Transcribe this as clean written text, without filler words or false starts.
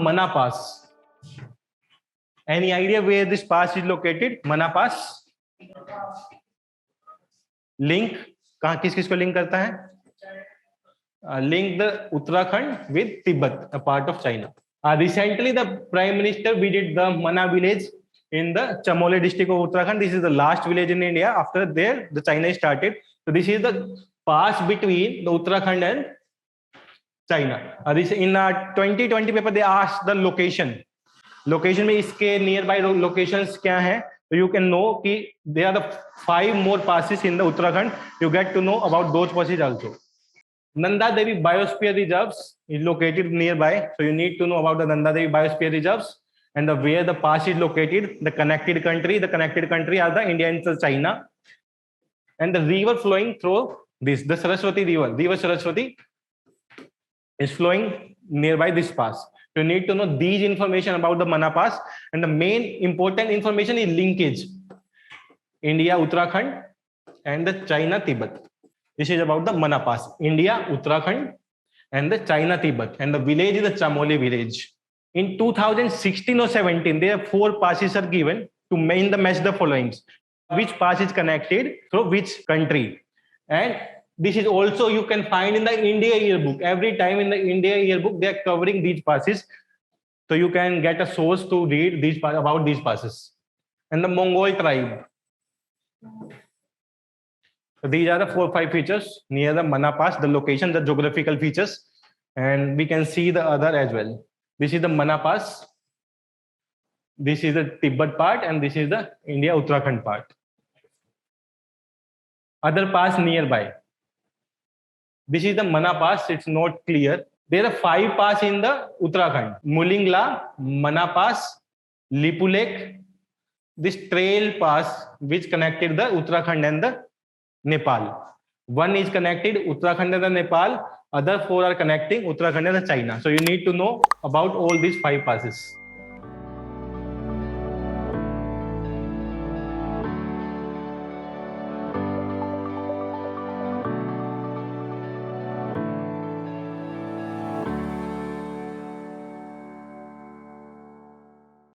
Mana Pass. Any idea where this pass is located? Mana Pass. Link कहाँ किस किस को लिंक करता है? Link the Uttarakhand with Tibet, a part of China. Recently, the Prime Minister visited the Mana village in the Chamoli district of Uttarakhand. This is the last village in India. After there, the China started. So this is the pass between the Uttarakhand and China. This in 2020 paper they asked the location. Location में इसके nearby locations क्या हैं? So you can know कि there are the 5 more passes in the Uttarakhand. You get to know about those passes also. Nanda Devi Biosphere Reserves is located nearby. So you need to know about the Nanda Devi Biosphere Reserves and where the pass is located. The connected country are the India and China. And the river flowing through this, the Saraswati River. River Saraswati is flowing nearby this pass. You need to know these information about the Mana Pass, and the main important information is linkage. India, Uttarakhand, and the China, Tibet. This is about the Mana Pass. India, Uttarakhand, and the China, Tibet. And the village is the Chamoli village. In 2016 or 17, there are 4 passes are given to match the followings. Which pass is connected through which country? And this is also you can find in the India yearbook. Every time in the India yearbook, they are covering these passes. So you can get a source to read these about these passes. And the Mongol tribe. So these are the 4 or 5 features near the Mana Pass, the location, the geographical features. And we can see the other as well. This is the Mana Pass. This is the Tibet part, and this is the India Uttarakhand part. Other pass nearby. This is the Mana Pass. It's not clear. There are 5 pass in the Uttarakhand. Mulingla, Mana Pass, Lipu Lake. This trail pass which connected the Uttarakhand and the Nepal. One is connected Uttarakhand and the Nepal. Other 4 are connecting Uttarakhand and the China. So you need to know about all these 5 passes.